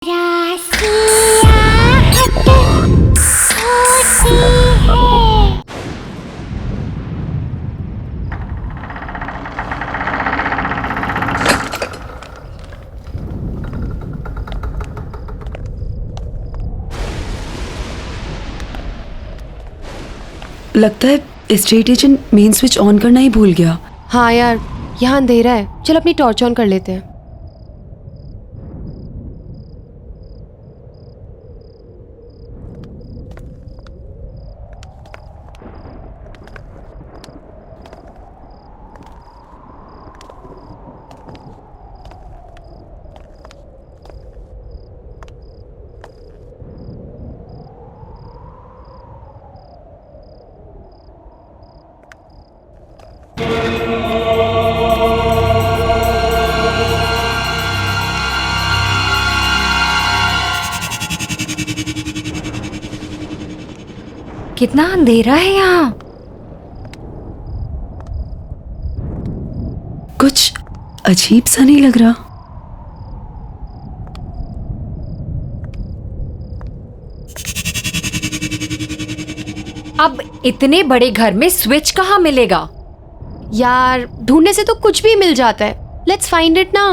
लगता है estate agent main switch on करना ही भूल गया। हाँ यार, यहाँ अंधेरा है, चल अपनी टॉर्च ऑन कर लेते हैं। कितना अंधेरा है यहाँ। कुछ अजीब सा नहीं लग रहा। अब इतने बड़े घर में स्विच कहाँ मिलेगा? यार ढूंढने से तो कुछ भी मिल जाता है। लेट्स फाइंड इट ना।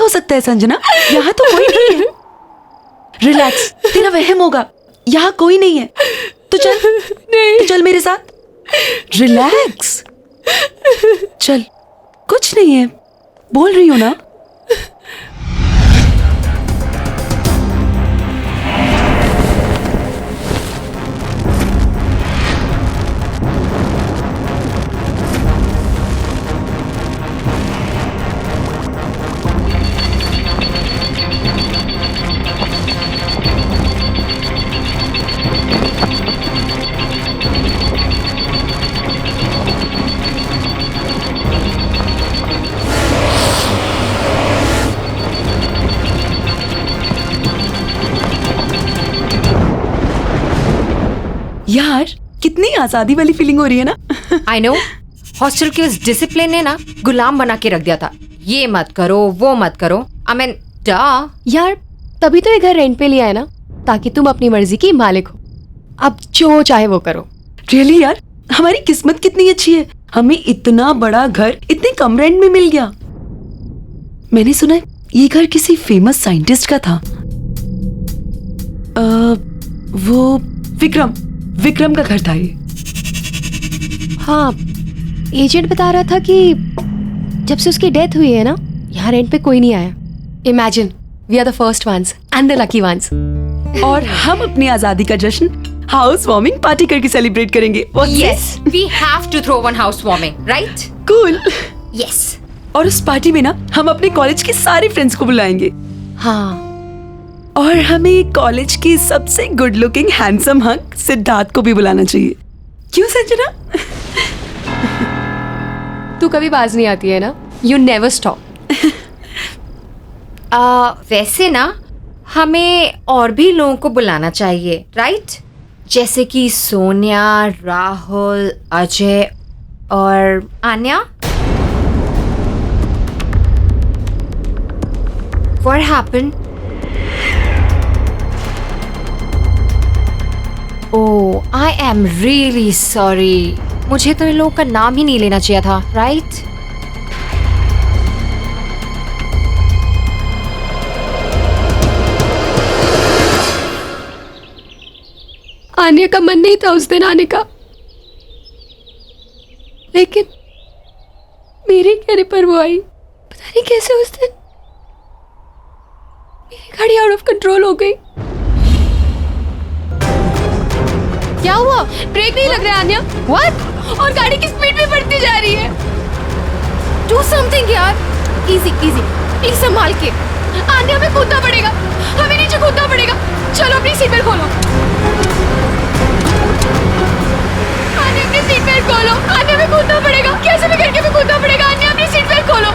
सकता लगता है संजना, यहाँ तो कोई नहीं है। रिलैक्स, तेरा वहम होगा, यहाँ कोई नहीं है। तो चल मेरे साथ। रिलैक्स, चल, कुछ नहीं है, बोल रही हूँ ना। यार, कितनी आजादी वाली फीलिंग हो रही है ना। आई नो, हॉस्टल के उस डिसिप्लिन ने ना गुलाम बना के रख दिया था। ये मत करो, वो मत करो। आई मीन यार तभी तो ये घर रेंट पे लिया है ना, ताकि तुम अपनी मर्जी की मालिक हो। अब जो चाहे वो करो। रियली यार, हमारी किस्मत कितनी अच्छी है, हमें इतना बड़ा घर इतने कम रेंट में मिल गया। मैंने सुना है ये घर किसी फेमस साइंटिस्ट का था। वो विक्रम का घर था ये। हाँ, एजेंट बता रहा था कि जब से उसकी डेथ हुई है ना, यहाँ रेंट पे कोई नहीं आया। Imagine, we are the first ones and the lucky ones. और हम अपनी आजादी का जश्न हाउस वार्मिंग पार्टी करके सेलिब्रेट करेंगे। Yes, we have to throw one house warming, right? Cool. Yes. और उस पार्टी में ना हम अपने कॉलेज के सारे फ्रेंड्स को बुलाएंगे। हाँ, और हमें कॉलेज की सबसे good looking handsome hunk Siddharth को भी बुलाना चाहिए। क्यों संजना? तू कभी बाज नहीं आती है ना, यू नेवर स्टॉप। वैसे ना हमें और भी लोगों को बुलाना चाहिए, राइट? जैसे कि सोनिया, राहुल, अजय और Anya. What happened? Oh, I am really sorry. मुझे तो इन लोगों का नाम ही नहीं लेना चाहिए था, राइट? आने का मन नहीं था उस दिन आने का, लेकिन मेरे कहने पर वो आई। पता नहीं कैसे उस दिन मेरी गाड़ी आउट ऑफ कंट्रोल हो गई। क्या हुआ? ब्रेक नहीं लग रहा है आन्या। What? और गाड़ी की स्पीड भी बढ़ती जा रही है। Do something यार। Easy, easy. प्लीज संभाल के। आन्या, हमें कूदना पड़ेगा, हमें नीचे कूदना पड़ेगा। चलो अपनी सीट बेल्ट खोलो। आन्या, अपनी सीट बेल्ट खोलो। आन्या, हमें कूदना पड़ेगा, कैसे भी करके हमें कूदना पड़ेगा। आन्या, अपनी सीट बेल्ट खोलो।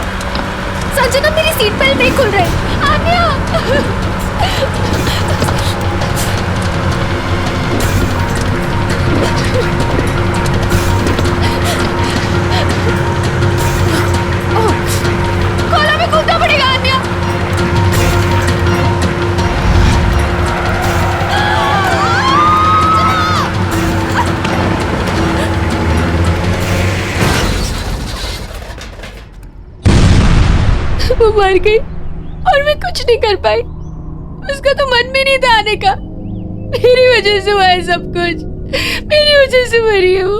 संजना, मेरी सीट बेल्ट नहीं खुल रही। आन्या, खोलो, हमें कूदना पड़ेगा। आन्या, वो मर गई और मैं कुछ नहीं कर पाई। उसका तो मन भी नहीं था आने का। मेरी वजह से हुआ है सब कुछ, मेरी वजह से मरी है वो।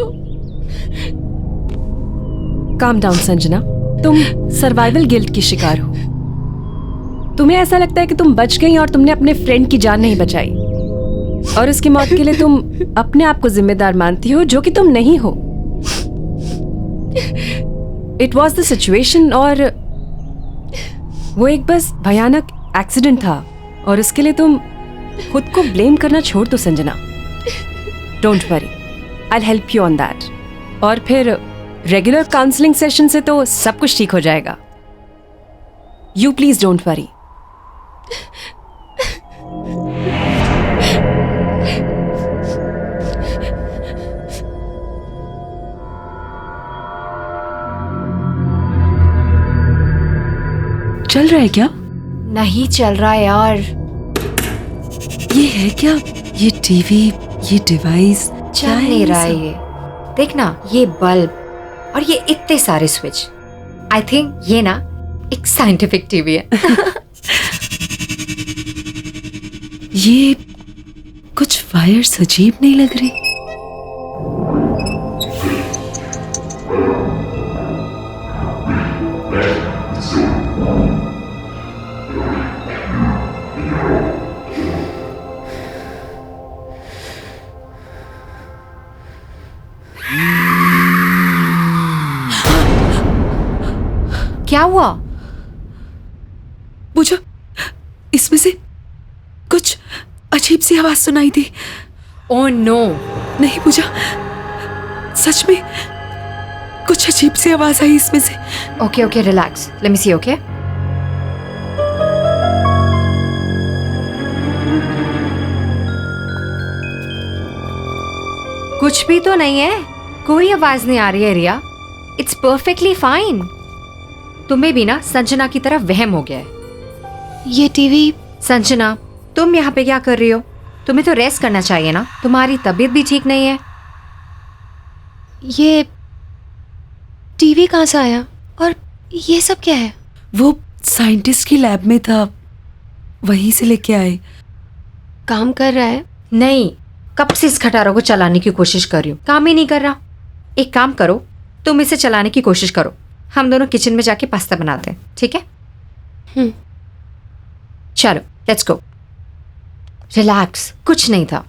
काम डाउन संजना, तुम सर्वाइवल गिल्ट की शिकार हो। तुम्हें ऐसा लगता है कि तुम बच गई और तुमने अपने फ्रेंड की जान नहीं बचाई, और उसकी मौत के लिए तुम अपने आप को जिम्मेदार मानती हो, जो कि तुम नहीं हो। इट वॉज द सिचुएशन, और वो एक बस भयानक एक्सीडेंट था, और उसके लिए तुम खुद को ब्लेम करना छोड़ दो Sanjana. Don't worry, I will help you on that. और फिर रेगुलर काउंसलिंग सेशन से तो सब कुछ ठीक हो जाएगा। You please don't worry. चल रहा है क्या? नहीं चल रहा है यार। ये है क्या? ये टीवी, ये डिवाइस चल नहीं रहा है ये। देखना, ये बल्ब और ये इतने सारे स्विच। आई थिंक ये ना एक साइंटिफिक टीवी है। ये कुछ वायर्स अजीब नहीं लग रही। क्या हुआ? पूजा, इसमें से कुछ अजीब सी आवाज सुनाई दी। Oh no. नहीं पूजा, सच में कुछ अजीब सी आवाज आई इसमें से। Okay okay, relax, let me see. Okay, कुछ भी तो नहीं है, कोई आवाज नहीं आ रही है रिया। It's perfectly fine. तुम्हें भी ना संजना की तरह वहम हो गया है। ये टीवी। संजना, तुम यहाँ पे क्या कर रही हो? तुम्हें तो रेस्ट करना चाहिए ना, तुम्हारी तबीयत भी ठीक नहीं है। ये टीवी कहाँ से आया और ये सब क्या है? वो साइंटिस्ट की लैब में था, वहीं से लेके आए। काम कर रहा है? नहीं, कब से इस खटारों को चलाने की कोशिश कर रही हूँ, काम ही नहीं कर रहा। एक काम करो, तुम इसे चलाने की कोशिश करो, हम दोनों किचन में जाके पास्ता बनाते हैं, ठीक है? चलो लेट्स गो। रिलैक्स, कुछ नहीं था।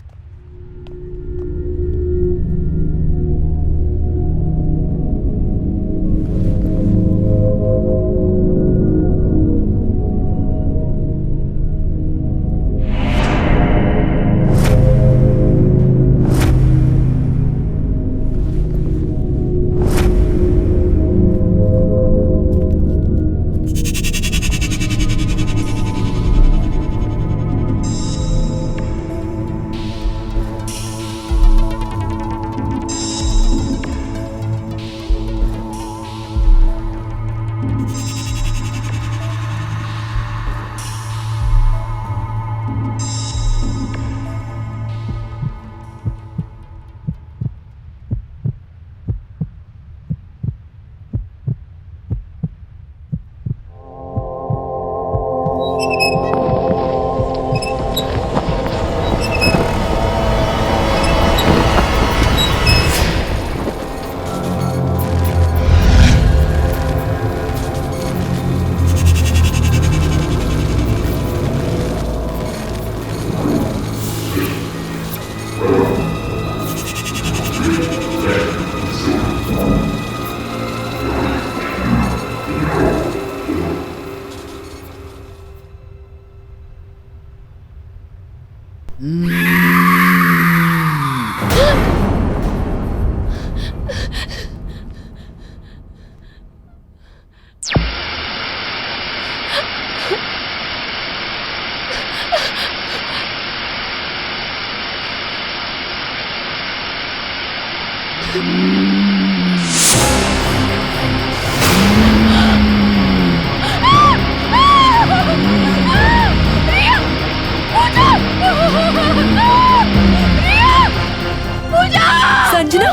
संजना,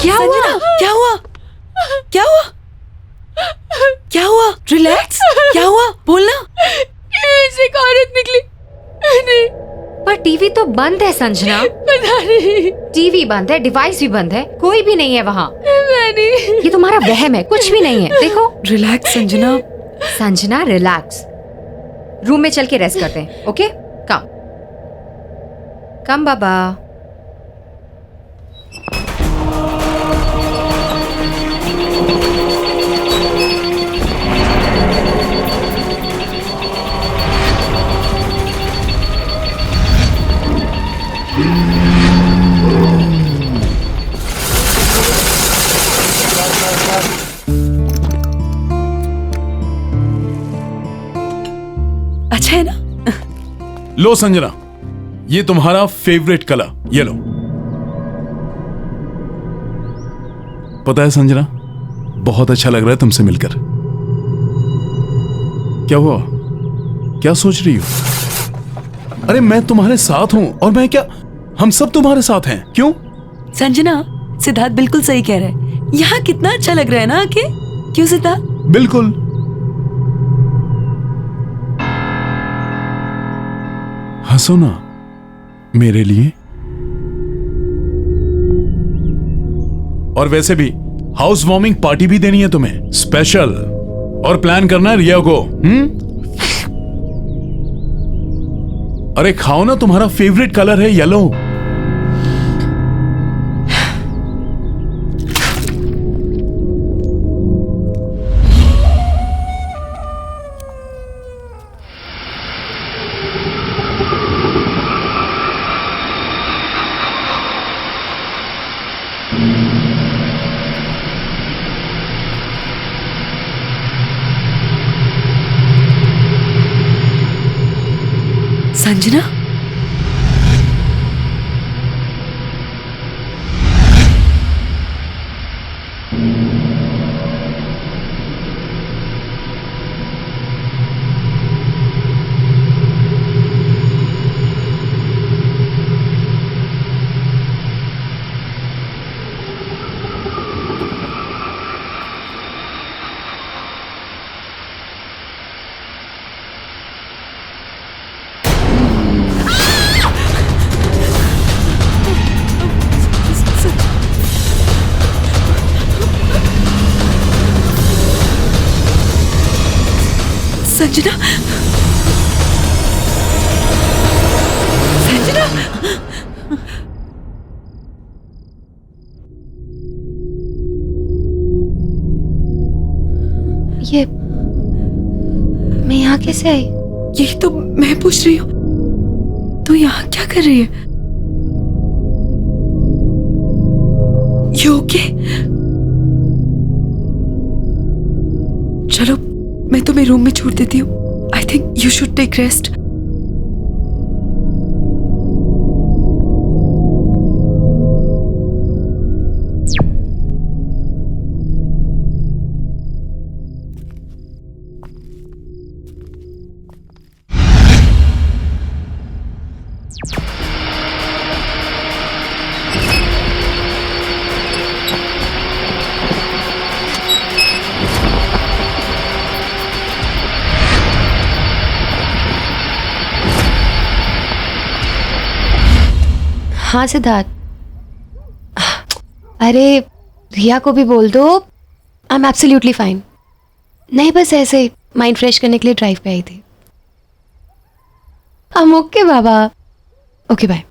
क्या हुआ? संजना, क्या हुआ? क्या हुआ? क्या हुआ? रिलैक्स, क्या हुआ? बोलना। एक औरत निकली। नहीं, पर टीवी तो बंद है संजना। पता नहीं। टीवी बंद है, डिवाइस भी बंद है, कोई भी नहीं है वहाँ। मैंने ये तुम्हारा वहम है, कुछ भी नहीं है। देखो relax Sanjana. Sanjana, relax. Room में चल के रेस्ट करते हैं, ओके? कम कम बाबा। अच्छा है ना? लो संजना, ये तुम्हारा फेवरेट कलर, ये लो। पता है संजना, बहुत अच्छा लग रहा है तुमसे मिलकर। क्या हुआ? क्या सोच रही हो? अरे मैं तुम्हारे साथ हूं, और मैं क्या, हम सब तुम्हारे साथ हैं। क्यों? संजना, सिद्धार्थ बिल्कुल सही कह रहा है। यहाँ कितना अच्छा लग रहा है ना आके? क्यों सिद्धार्थ? बिल्कुल। हंसो ना मेरे लिए। और वैसे भी हाउस वार्मिंग पार्टी भी देनी है तुम्हें, स्पेशल। और प्लान करना है रिया को। अरे खाओ ना, तुम्हारा फेवरेट कलर है येलो। संजना, संजना, संजना, ये मैं यहाँ कैसे आई? यही तो मैं पूछ रही हूँ, तू यहाँ क्या कर रही है? You okay? चलो मैं तुम्हें रूम में छोड़ देती हूँ। I think you should take rest. हाँ सिद्धार्थ, अरे रिया को भी बोल दो आई एम एब्सोल्युटली फाइन। नहीं, बस ऐसे ही माइंड फ्रेश करने के लिए ड्राइव पे आई थी। ओके बाबा, ओके बाय।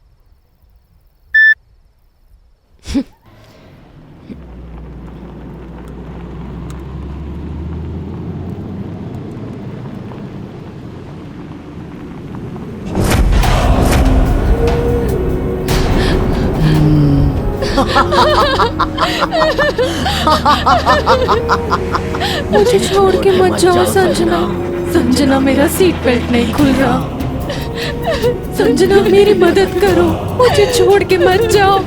मुझे छोड़ के मत जाओ संजना। संजना, मेरा सीट बेल्ट नहीं खुल रहा। संजना, मेरी मदद करो, मुझे छोड़ के मत जाओ।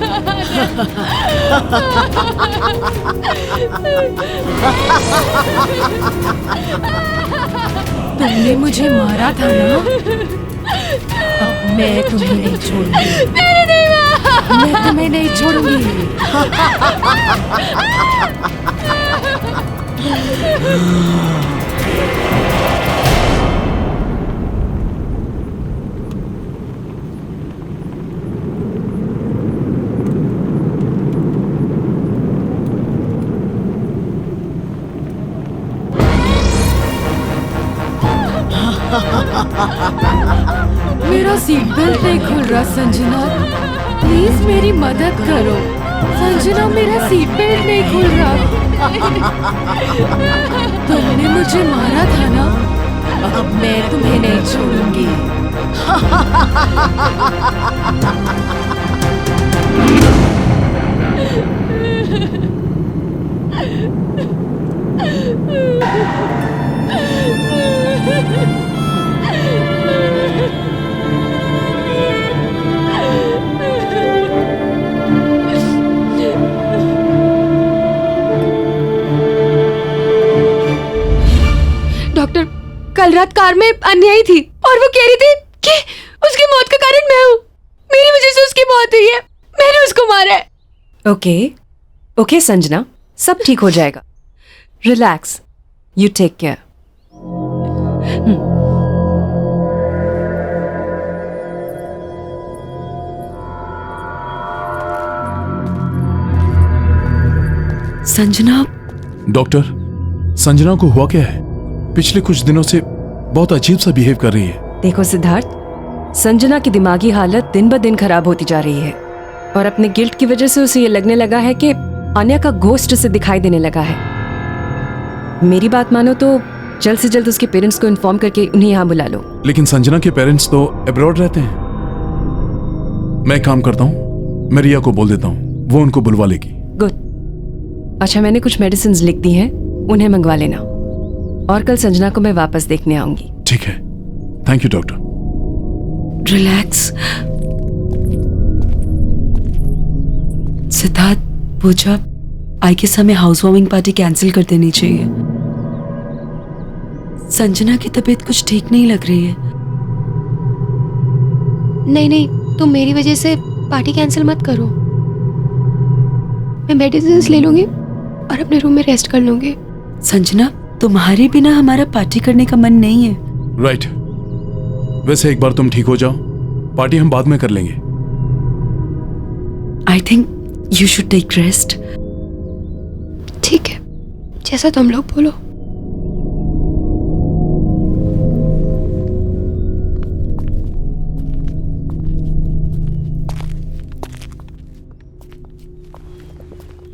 तुमने मुझे मारा था ना, अब मैं तुम्हें नहीं छोड़ूंगी। मैं तुम्हें नहीं छोड़ूंगी। मेरा सीट बेल्ट नहीं खुल रहा संजना, प्लीज मेरी मदद करो। संजना, मेरा सीट बेल्ट नहीं खुल रहा। तुमने मुझे मारा था ना, अब मैं तुम्हें नहीं छोड़ूंगी। डॉक्टर, कल रात कार में अन्यायी थी और वो कह रही थी कि उसकी मौत का कारण मैं हूँ। मेरी वजह से उसकी मौत हुई है, मैंने उसको मारा है। ओके ओके संजना, सब ठीक हो जाएगा। Relax, you take care. Sanjana, doctor, Sanjana को हुआ क्या है? पिछले कुछ दिनों से बहुत अजीब सा बिहेव कर रही है। देखो सिद्धार्थ, संजना की दिमागी हालत दिन ब दिन खराब होती जा रही है और अपने गिल्ट की वजह से उसे ये लगने लगा है कि आन्या का घोस्ट उसे दिखाई देने लगा है। मेरी बात मानो तो जल्द से जल्द उसके पेरेंट्स को इन्फॉर्म करके उन्हें यहाँ बुला लो। लेकिन संजना के पेरेंट्स तो अब्रॉड रहते हैं। मैं एक काम करता हूँ, मैं रिया को बोल देता हूँ, वो उनको बुलवा लेगी। गुड। अच्छा, मैंने कुछ मेडिसिन लिख दी हैं, उन्हें मंगवा लेना और कल संजना को मैं वापस देखने आऊंगी। ठीक है, thank you doctor. Relax. Siddharth, Pooja, I guess हमें हाउस वार्मिंग पार्टी कैंसिल कर देनी चाहिए। संजना की तबीयत कुछ ठीक नहीं लग रही है। नहीं नहीं, तुम मेरी वजह से पार्टी कैंसिल मत करो। मैं मेडिसिन ले लूंगी और अपने रूम में रेस्ट कर लूंगी। संजना, तुम्हारे बिना हमारा पार्टी करने का मन नहीं है। राइट। वैसे एक बार तुम ठीक हो जाओ, पार्टी हम बाद में कर लेंगे। I think you should take rest. ठीक है, जैसा तुम लोग बोलो।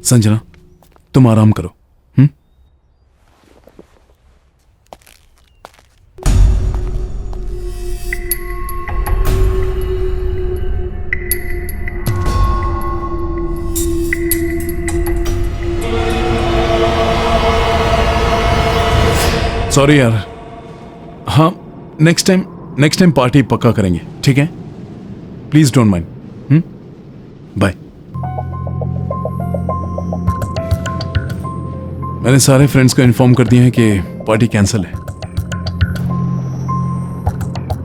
संजना, तुम आराम करो। सॉरी यार। हाँ, नेक्स्ट टाइम पार्टी पक्का करेंगे, ठीक है? Please don't mind. बाय। मैंने सारे फ्रेंड्स को इन्फॉर्म कर दिया है कि पार्टी कैंसिल है।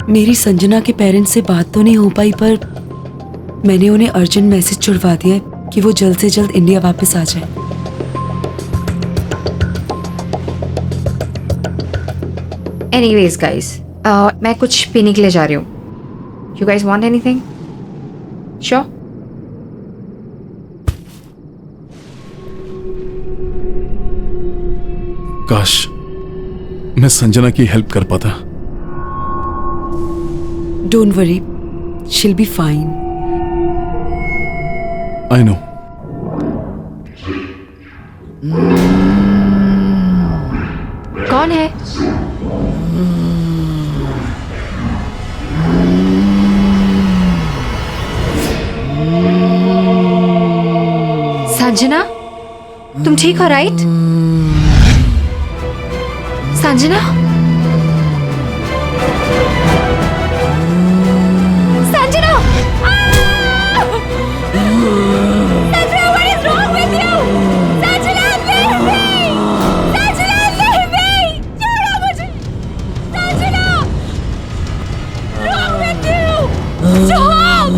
मेरी संजना के पेरेंट्स से बात तो नहीं हो पाई, पर मैंने उन्हें अर्जेंट मैसेज छुड़वा दिया है कि वो जल्द से जल्द इंडिया वापस आ जाए। एनीवेज गाइस, मैं कुछ पीने के लिए जा रही हूँ। You guys want anything? Sure? काश मैं संजना की हेल्प कर पाता। Don't worry, she'll be fine. I know. कौन है? संजना, तुम ठीक हो right? Sanjana? Sanjana! Sanjana, what is wrong with you? Sanjana, leave me! Sanjana, leave me! छोड़ो मुझे! Sanjana! Wrong with you? Stop!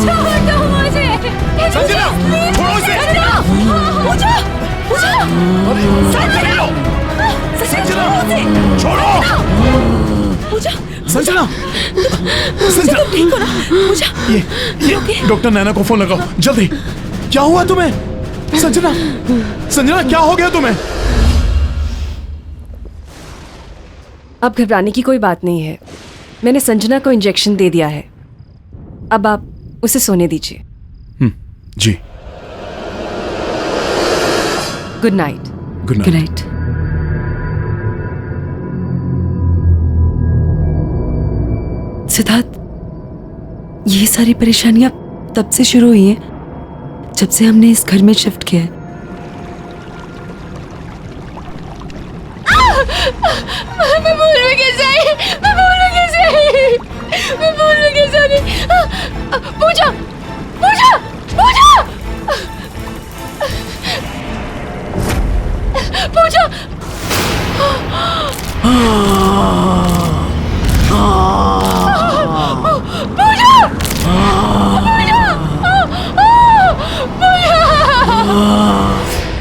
छोड़ दो मुझे! संजना, छोड़ो उसे! पूजा! पूजा! संजना, छोड़ो! पूजा! संजना, संजना, ठीक हो ना? पूजा! ये डॉक्टर नैना को फोन लगाओ जल्दी। क्या हुआ तुम्हें? संजना, संजना, क्या हो गया तुम्हें? अब घबराने की कोई बात नहीं है। मैंने संजना को इंजेक्शन दे दिया है। अब आप उसे सोने दीजिए। जी। Good night. Good good night. Night. Siddharth, ये सारी परेशानियां तब से शुरू हुई हैं जब से हमने इस घर में शिफ्ट किया है। मैं भूल में कैसे आई? मैं भूल में कैसे आई? मैं भूल में कैसे आ गई? पूजा! पूजा! पूजा! पूजा!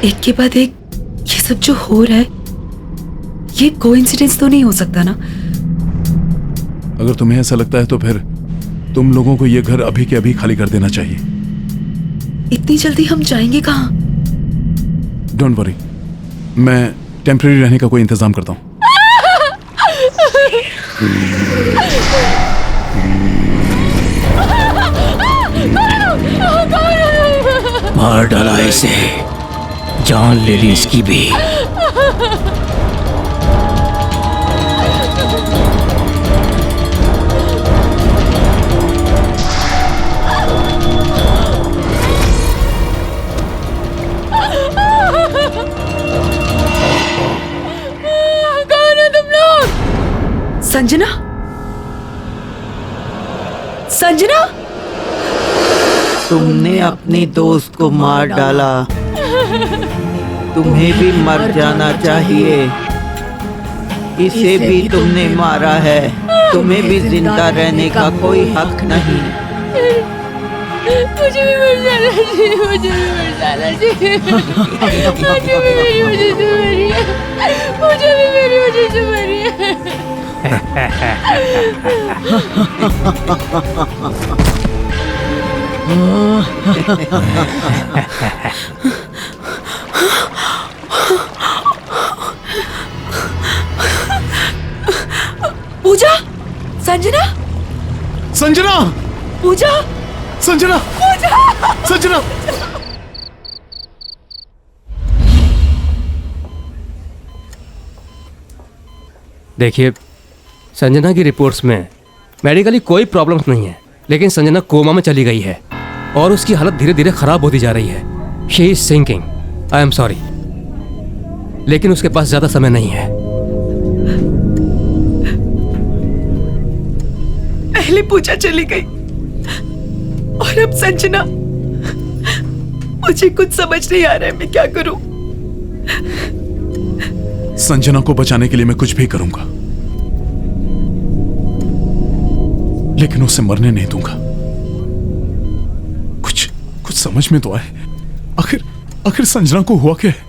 एक के बाद एक ये सब जो हो रहा है, ये कोइंसिडेंस तो नहीं हो सकता ना? अगर तुम्हें ऐसा लगता है तो फिर तुम लोगों को ये घर अभी के अभी खाली कर देना चाहिए। इतनी जल्दी हम जाएंगे कहाँ? डोंट वरी, मैं टेम्परेरी रहने का कोई इंतजाम करता हूँ। मार डाला इसे, जान ले ली इसकी भी। कौन हो तुम लोग? संजना, संजना, तुमने अपने दोस्त को मार डाला, तुम्हें भी मर जाना चाहिए। इसे भी तुमने मारा है, तुम्हें भी जिंदा रहने का कोई हक नहीं। मुझे भी मर जाना चाहिए, मुझे भी मर जाना चाहिए। मुझे भी मेरी वजह से मरी है, मुझे भी मेरी वजह से मरी है। पूजा, संजना, संजना, पूजा, संजना, संजना। देखिए, संजना की रिपोर्ट्स में मेडिकली कोई प्रॉब्लम्स नहीं है, लेकिन संजना कोमा में चली गई है और उसकी हालत धीरे धीरे खराब होती जा रही है। She is sinking. I am sorry, लेकिन उसके पास ज्यादा समय नहीं है। पहले पूजा चली गई और अब संजना। मुझे कुछ समझ नहीं आ रहा है, मैं क्या करूं? संजना को बचाने के लिए मैं कुछ भी करूंगा, लेकिन उसे मरने नहीं दूंगा। कुछ कुछ समझ में तो आए, आखिर संजना को हुआ क्या है?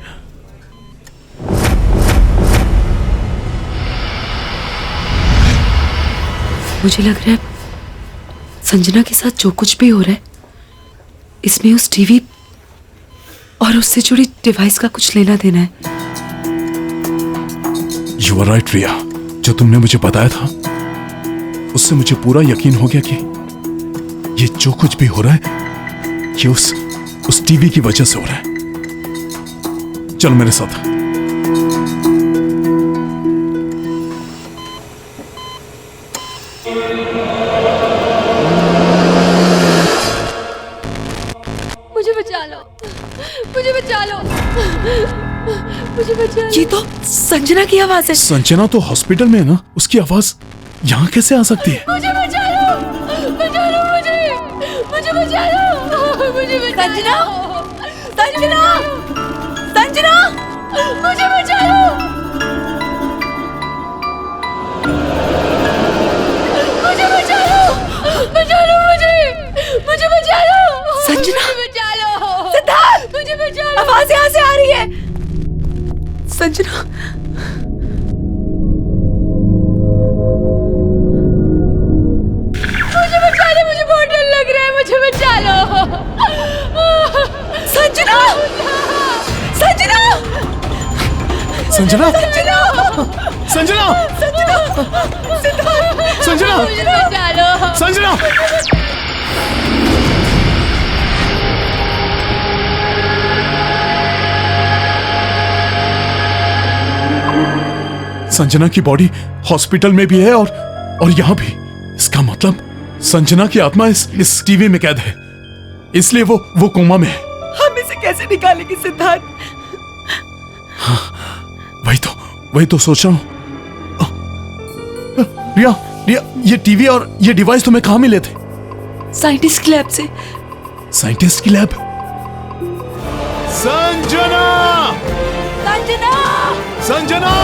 मुझे लग रहा है संजना के साथ जो कुछ भी हो रहा है, इसमें उस टीवी और उससे जुड़ी डिवाइस का कुछ लेना देना है। यू आर राइट रिया, जो तुमने मुझे बताया था उससे मुझे पूरा यकीन हो गया कि ये जो कुछ भी हो रहा है ये उस टीवी की वजह से हो रहा है। चलो मेरे साथ। मुझे बचा लो, मुझे बचा लो, मुझे बचा लो। ये तो संजना की आवाज है। संजना तो हॉस्पिटल में है ना, उसकी आवाज यहाँ कैसे आ सकती है? मुझे बचा लो, बचा लो मुझे बचा लो, मुझे बचा संजना, लो। संजना, संजना, मुझे बचा लो, मुझे बचा लो, बचा लो मुझे बचा लो। संजना, मुझे बचा लो, सिद्धार्थ, मुझे बचा लो। आवाज यहाँ से आ रही है। संजना, मुझे बचा लो, मुझे बहुत डर लग रहा है, मुझे बचा लो। संजना, संजना, संजना, संजना, संजना, संजना, मुझे बचा लो। संजना। संजना की बॉडी हॉस्पिटल में भी है और यहाँ भी। इसका मतलब संजना की आत्मा इस टीवी में कैद है, इसलिए वो कोमा में है। हम इसे कैसे निकालेंगे सिद्धार्थ? वही तो सोच रहा हूँ। रिया, रिया, ये टीवी और ये डिवाइस तुम्हें कहाँ मिले थे? साइंटिस्ट की लैब से। साइंटिस्ट की लैब? संजना, संजना, संजना।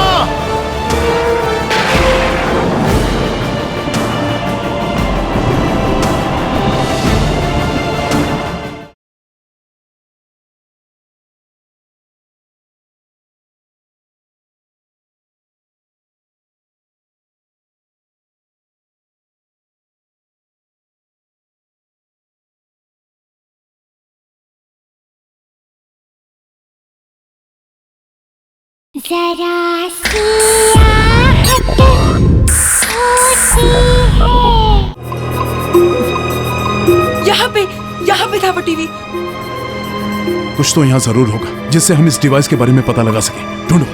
जरा सी आहट होती है। यहाँ पे था वो टीवी। कुछ तो यहाँ जरूर होगा जिससे हम इस डिवाइस के बारे में पता लगा सके। ढूंढो।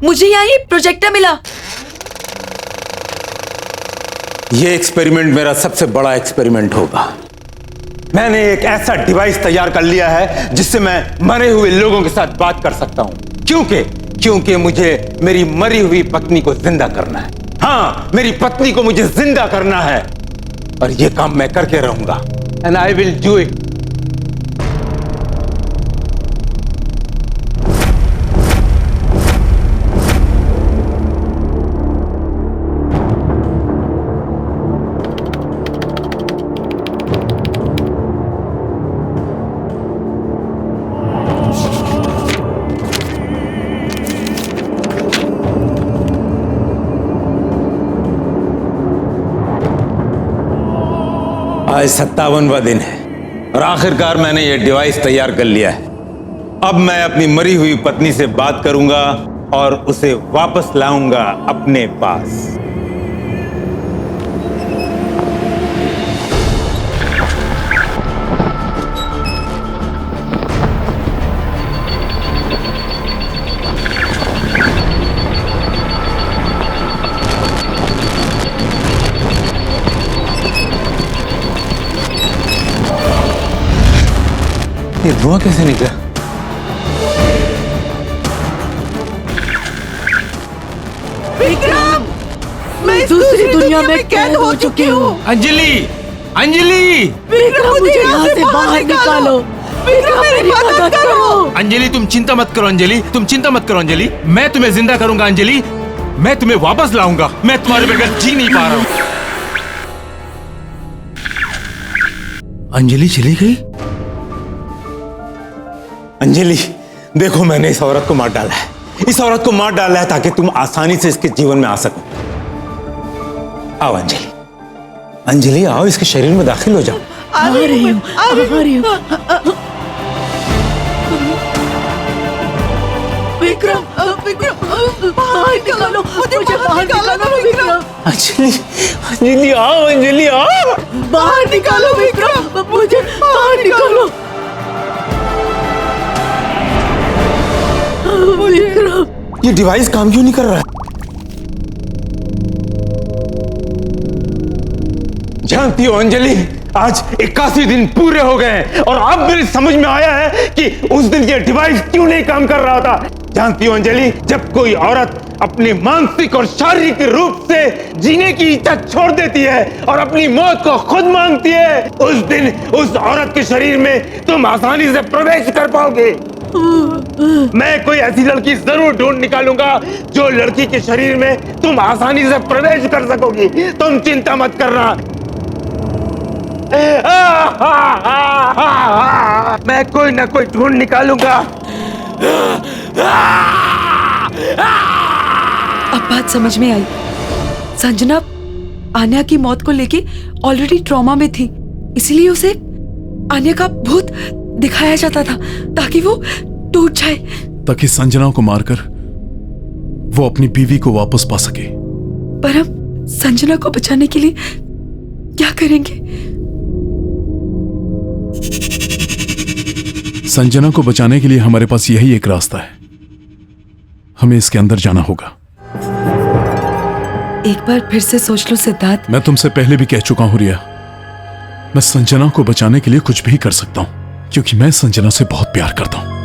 मुझे यहाँ ये प्रोजेक्टर मिला। ये एक्सपेरिमेंट मेरा सबसे बड़ा एक्सपेरिमेंट होगा। मैंने एक ऐसा डिवाइस तैयार कर लिया है जिससे मैं मरे हुए लोगों के साथ बात कर सकता हूं। क्योंकि मुझे मेरी मरी हुई पत्नी को जिंदा करना है। हाँ, मेरी पत्नी को मुझे जिंदा करना है और ये काम मैं करके रहूंगा। And I will do it. आज 57वां दिन है और आखिरकार मैंने यह डिवाइस तैयार कर लिया है। अब मैं अपनी मरी हुई पत्नी से बात करूंगा और उसे वापस लाऊंगा अपने पास। ये धुआं कैसे निकला? विक्रम, मैं दूसरी दुनिया में कैद हो चुकी हूँ। अंजलि, अंजलि! विक्रम, मुझे यहाँ से बाहर निकालो। विक्रम, मेरी मदद करो। अंजलि, तुम चिंता मत करो। अंजलि, तुम चिंता मत करो। अंजलि, मैं तुम्हें जिंदा करूंगा। अंजलि, मैं तुम्हें वापस लाऊंगा। मैं तुम्हारे बगैर जी नहीं पा रहा हूँ। अंजलि चली गई? अंजलि, देखो, मैंने इस औरत को मार डाला है। इस औरत को मार डाला है ताकि तुम आसानी से इसके जीवन में आ सको। आओ अंजलि, अंजलि आओ, इसके शरीर में दाखिल हो जाओ। आ रही हूँ। विक्रम, बाहर निकालो, मुझे बाहर निकालो विक्रम। अंजलि, अंजलि आओ, अंजलि आओ, बाहर निकालो विक्रम, मुझे बाहर निकालो। विक्रम, ये डिवाइस काम क्यों नहीं कर रहा है? जानती हो अंजलि, आज 81 दिन पूरे हो गए हैं और अब मेरी समझ में आया है कि उस दिन ये डिवाइस क्यों नहीं काम कर रहा था। जानती हो अंजलि, जब कोई औरत अपने मानसिक और शारीरिक रूप से जीने की इच्छा छोड़ देती है और अपनी मौत को खुद मांगती है, उस दिन उस औरत के शरीर में तुम आसानी से प्रवेश कर पाओगे। मैं कोई ऐसी लड़की जरूर ढूंढ निकालूंगा जो लड़की के शरीर में तुम आसानी से प्रवेश कर सकोगी। तुम चिंता मत करना। मैं कोई ना कोई ढूंढ निकालूंगा। अब बात समझ में आई। संजना आन्या की मौत को लेके ऑलरेडी ट्रॉमा में थी, इसलिए उसे आन्या का भूत दिखाया जाता था ताकि वो टूट जाए, ताकि संजना को मारकर वो अपनी बीवी को वापस पा सके। पर हम संजना को बचाने के लिए क्या करेंगे? संजना को बचाने के लिए हमारे पास यही एक रास्ता है। हमें इसके अंदर जाना होगा। एक बार फिर से सोच लो सिद्धार्थ। मैं तुमसे पहले भी कह चुका हूं रिया, मैं संजना को बचाने के लिए कुछ भी कर सकता हूं क्योंकि मैं संजना से बहुत प्यार करता हूं।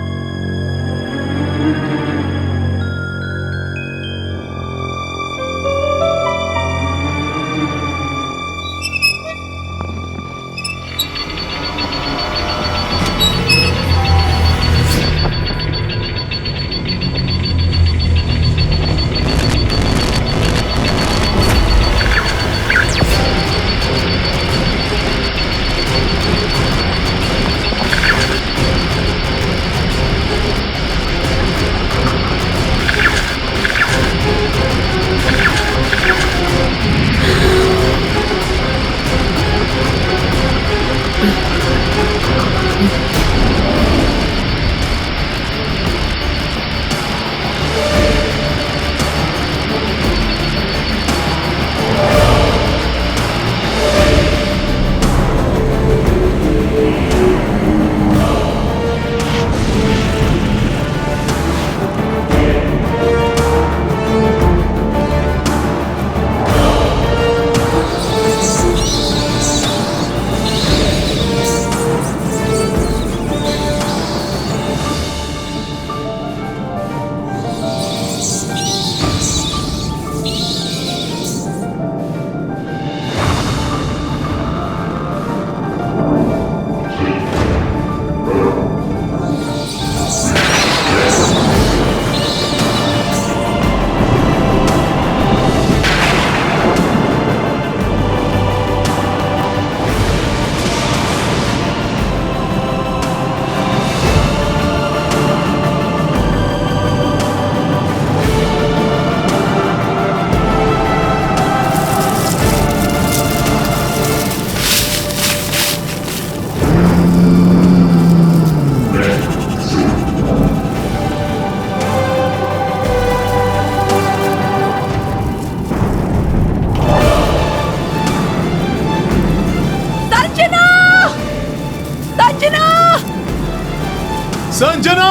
संजना!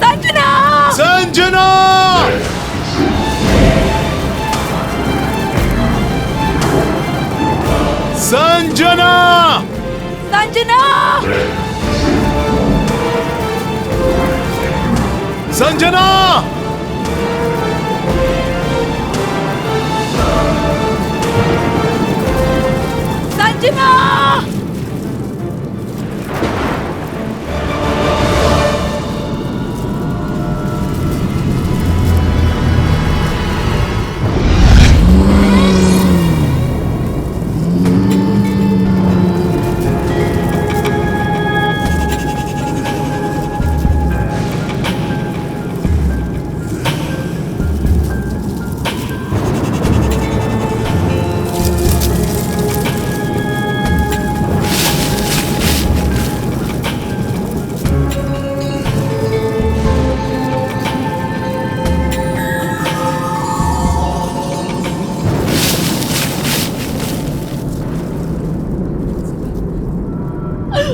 संजना! संजना! संजना! संजना! संजना! संजना!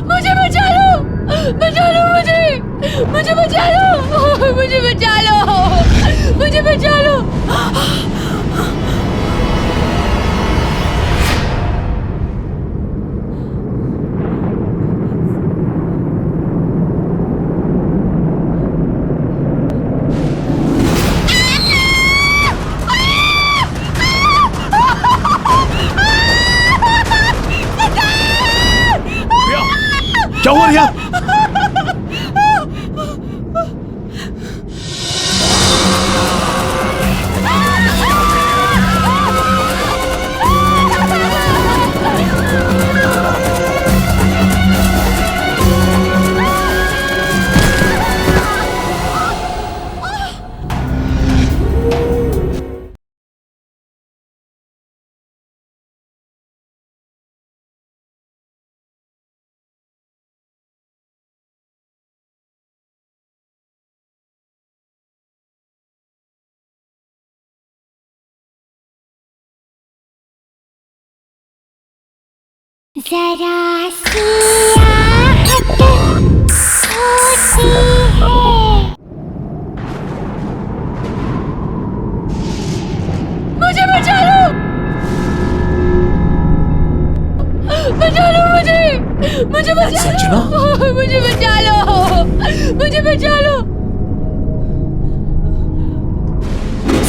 मुझे बचा लो! बचा लो मुझे! मुझे बचा लो! मुझे बचा लो! मुझे बचा लो! क्या हुआ रिया? जरा सी आहट होती है। मुझे बचा लो! बचा लो मुझे! मुझे बचा लो! मुझे बचा लो! मुझे बचा लो!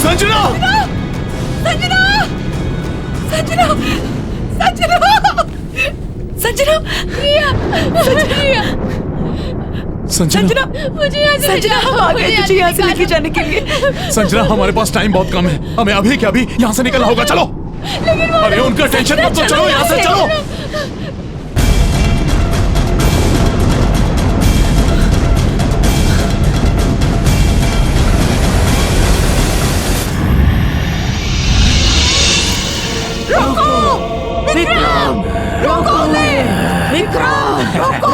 संजना! संजना! संजना! संजना! संजना! रिया! रिया! संजना! मुझे यहाँ से संजना, हम आ गए तुझे यहाँ से लेके जाने के लिए। संजना, हमारे पास टाइम बहुत कम है, हमें अभी के अभी यहाँ से निकलना होगा। चलो! अरे उनका टेंशन मत लो, चलो यहाँ से, चलो! विक्रम! रोको ले! विक्रम! रोको!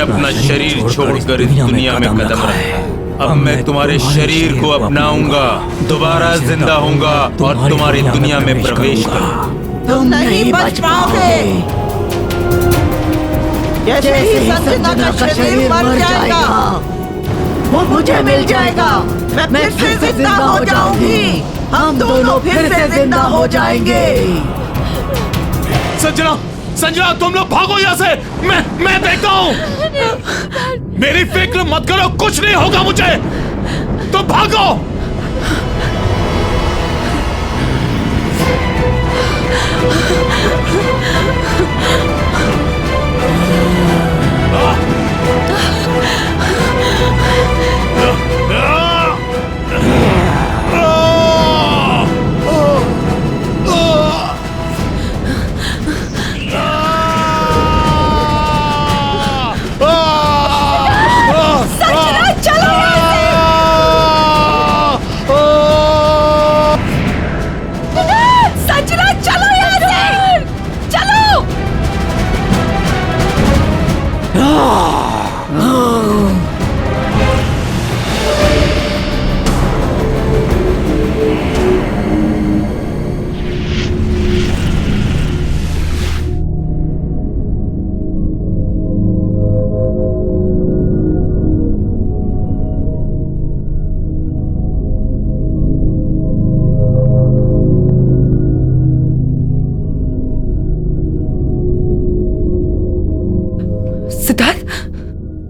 अपना शरीर छोड़कर इस दुनिया में कदम रखा। अब मैं तुम्हारे शरीर को अपनाऊंगा, दोबारा जिंदा होऊंगा और तुम्हारी दुनिया में प्रवेश करूंगा। तुम नहीं बच पाओगे। जैसे ही संजना का शरीर मर जाएगा, वो मुझे मिल जाएगा। मैं फिर से जिंदा हो जाऊंगी। हम दोनों फिर से जिंदा हो जाएंगे। संजना, संजना, तुम लोग भागो यहाँ से। मैं देखता हूँ। मेरी फिक्र मत करो, कुछ नहीं होगा मुझे। तुम भागो।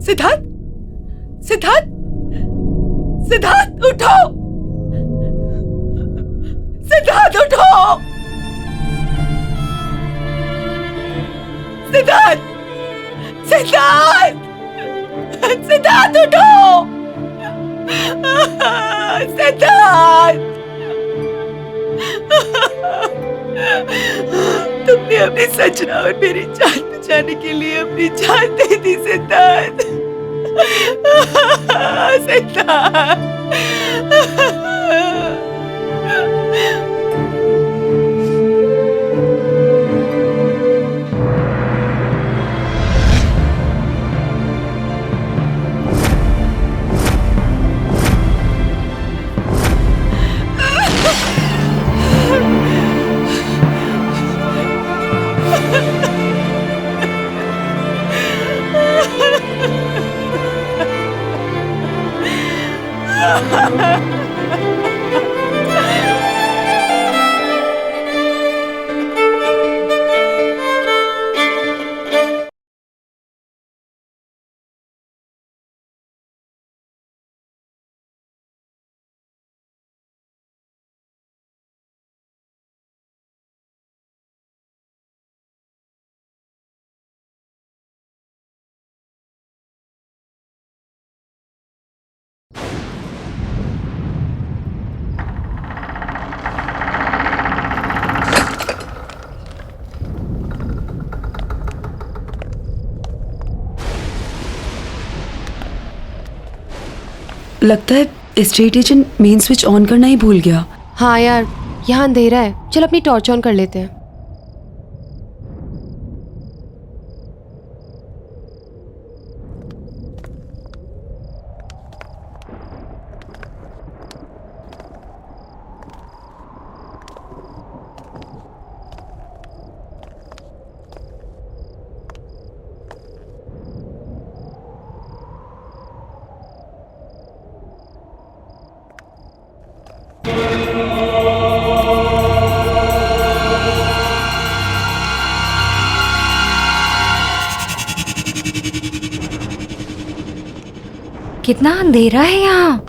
सिद्धार्थ, सिद्धार्थ, सिद्धार्थ उठो, सिद्धार्थ उठो, सिद्धार्थ, सिद्धार्थ, सिद्धार्थ उठो, सिद्धार्थ, तुमने अपनी संजना और मेरी जान बचाने के लिए अपनी जान दे दी सिद्धार्थ, सिद्धार्थ। लगता है state agent main switch on करना ही भूल गया। हाँ यार, यहाँ अंधेरा है, चल अपनी टॉर्च ऑन कर लेते हैं। कितना अंधेरा है यहाँ।